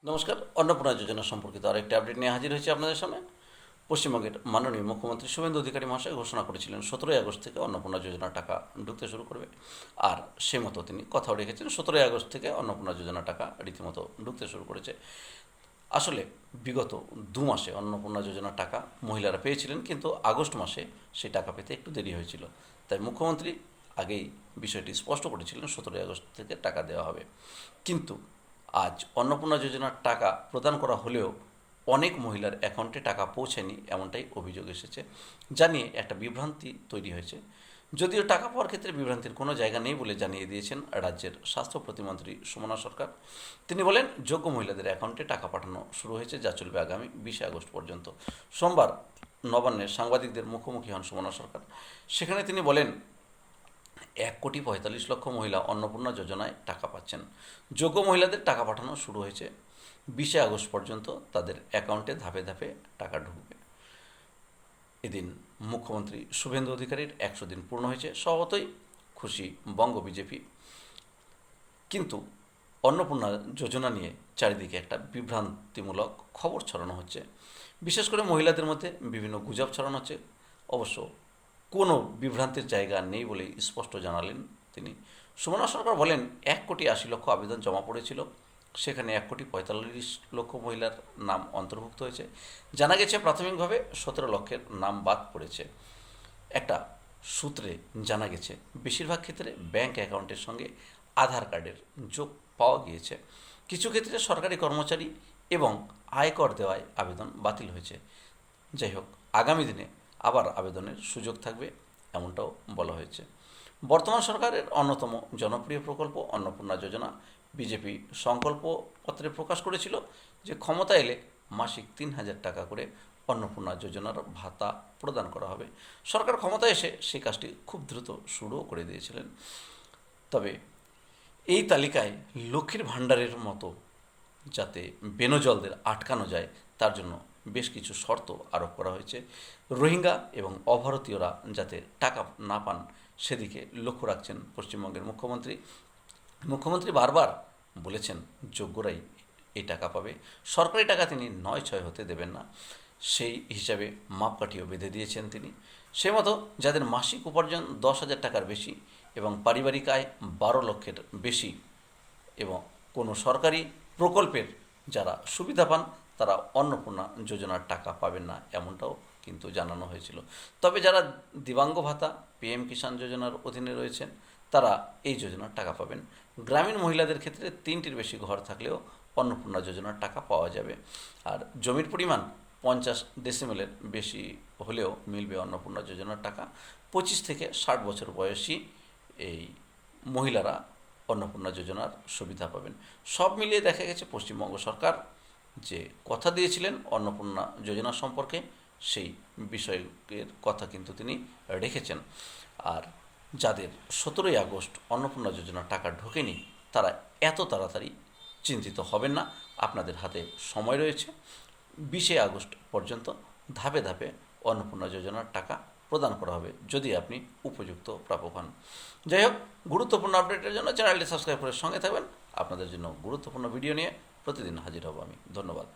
নমস্কার। অন্নপূর্ণা যোজনা সম্পর্কিত আরেকটি আপডেট নিয়ে হাজির হয়েছে আপনাদের সামনে। পশ্চিমবঙ্গের মাননীয় মুখ্যমন্ত্রী শুভেন্দু অধিকারী মহাশয় ঘোষণা করেছিলেন 17ই আগস্ট থেকে অন্নপূর্ণা যোজনার টাকা ঢুকতে শুরু করবে। আর সে মতো তিনি কথাও রেখেছেন, 17ই আগস্ট থেকে অন্নপূর্ণা যোজনা টাকা রীতিমতো ঢুকতে শুরু করেছে। আসলে বিগত 2 মাসে অন্নপূর্ণা যোজনার টাকা মহিলারা পেয়েছিলেন, কিন্তু আগস্ট মাসে সেই টাকা পেতে একটু দেরি হয়েছিল। তাই মুখ্যমন্ত্রী আগেই বিষয়টি স্পষ্ট করেছিলেন 17ই আগস্ট থেকে টাকা দেওয়া হবে। কিন্তু আজ অন্নপূর্ণা যোজনার টাকা প্রদান করা হলেও অনেক মহিলার অ্যাকাউন্টে টাকা পৌঁছায়নি, এমনটাই অভিযোগ এসেছে। জানিয়ে একটা বিভ্রান্তি তৈরি হয়েছে। যদিও টাকা পাওয়ার ক্ষেত্রে বিভ্রান্তির কোনো জায়গা নেই বলে জানিয়ে দিয়েছেন রাজ্যের স্বাস্থ্য প্রতিমন্ত্রী সুমনা সরকার। তিনি বলেন, যোগ্য মহিলাদের অ্যাকাউন্টে টাকা পাঠানো শুরু হয়েছে, যা চলবে আগামী 20 আগস্ট পর্যন্ত। সোমবার নবান্নে সাংবাদিকদের মুখোমুখি হন সুমনা সরকার। সেখানে তিনি বলেন, 1,45,00,000 মহিলা অন্নপূর্ণা যোজনায় টাকা পাচ্ছেন। যোগ্য মহিলাদের টাকা পাঠানো শুরু হয়েছে, 20 আগস্ট পর্যন্ত তাদের অ্যাকাউন্টে ধাপে ধাপে টাকা ঢুকবে। এদিন মুখ্যমন্ত্রী শুভেন্দু অধিকারীর 100 দিন পূর্ণ হয়েছে। স্বভাবতই খুশি বঙ্গ বিজেপি, কিন্তু অন্নপূর্ণা যোজনা নিয়ে চারিদিকে একটা বিভ্রান্তিমূলক খবর ছড়ানো হচ্ছে। বিশেষ করে মহিলাদের মধ্যে বিভিন্ন গুজব ছড়ানো হচ্ছে। অবশ্য কোনো বিভ্রান্তির জায়গা নেই বলেই স্পষ্ট জানালেন তিনি। সুমনা সরকার বলেন, 1,80,00,000 আবেদন জমা পড়েছিল, সেখানে 1,45,00,000 মহিলার নাম অন্তর্ভুক্ত হয়েছে। জানা গেছে প্রাথমিকভাবে 17 লক্ষের নাম বাদ পড়েছে। একটা সূত্রে জানা গেছে বেশিরভাগ ক্ষেত্রে ব্যাংক অ্যাকাউন্টের সঙ্গে আধার কার্ডের যোগ পাওয়া গিয়েছে। কিছু ক্ষেত্রে সরকারি কর্মচারী এবং আয়কর দেওয়ায় আবেদন বাতিল হয়েছে। যাই হোক, আগামী দিনে আবার আবেদনের সুযোগ থাকবে, এমনটাও বলা হয়েছে। বর্তমান সরকারের অন্যতম জনপ্রিয় প্রকল্প অন্নপূর্ণা যোজনা। বিজেপি সংকল্পপত্রে প্রকাশ করেছিল যে ক্ষমতা এলে মাসিক 3,000 টাকা করে অন্নপূর্ণা যোজনার ভাতা প্রদান করা হবে। সরকার ক্ষমতায় এসে সেই কাজটি খুব দ্রুত শুরুও করে দিয়েছিলেন। তবে এই তালিকায় লক্ষ্মীর ভাণ্ডারের মতো যাতে বেনজলদের আটকানো যায়, তার জন্য বেশ কিছু শর্ত আরোপ করা হয়েছে। রোহিঙ্গা এবং অভারতীয়রা যাতে টাকা না পান, সেদিকে লক্ষ্য রাখছেন পশ্চিমবঙ্গের মুখ্যমন্ত্রী। মুখ্যমন্ত্রী বারবার বলেছেন, যোগ্যরাই এই টাকা পাবে। সরকারি টাকা তিনি 9-6 হতে দেবেন না, সেই হিসাবে মাপকাঠিও বেঁধে দিয়েছেন তিনি। সে মতো যাদের মাসিক উপার্জন 10,000 টাকার বেশি এবং পারিবারিক আয় 12 লক্ষের বেশি এবং কোনো সরকারি প্রকল্পের যারা সুবিধা পান, তারা অন্নপূর্ণা যোজনার টাকা পাবেন না, এমনটাও কিন্তু জানানো হয়েছিল। তবে যারা দিব্যাঙ্গ ভাতা, পিএম কিষাণ যোজনার অধীনে রয়েছেন, তারা এই যোজনার টাকা পাবেন। গ্রামীণ মহিলাদের ক্ষেত্রে 3টির বেশি ঘর থাকলেও অন্নপূর্ণা যোজনার টাকা পাওয়া যাবে। আর জমির পরিমাণ 50 ডেসিমেলের বেশি হলেও মিলবে অন্নপূর্ণা যোজনার টাকা। 25 থেকে 60 বছর বয়সী এই মহিলারা অন্নপূর্ণা যোজনার সুবিধা পাবেন। সব মিলিয়ে দেখা গেছে পশ্চিমবঙ্গ সরকার যে কথা দিয়েছিলেন অন্নপূর্ণা যোজনা সম্পর্কে, সেই বিষয়ের কথা কিন্তু তিনি রেখেছেন। আর যাদের 17ই আগস্ট অন্নপূর্ণা যোজনার টাকা ঢোকেনি, তারা এত তাড়াতাড়ি চিন্তিত হবেন না। আপনাদের হাতে সময় রয়েছে, 20 আগস্ট পর্যন্ত ধাপে ধাপে অন্নপূর্ণা যোজনার টাকা প্রদান করা হবে, যদি আপনি উপযুক্ত প্রাপক হন। যাই হোক, গুরুত্বপূর্ণ আপডেটের জন্য চ্যানেলটি সাবস্ক্রাইব করে সঙ্গে থাকবেন। আপনাদের জন্য গুরুত্বপূর্ণ ভিডিও নিয়ে প্রতিদিন হাজির হব আমি। ধন্যবাদ।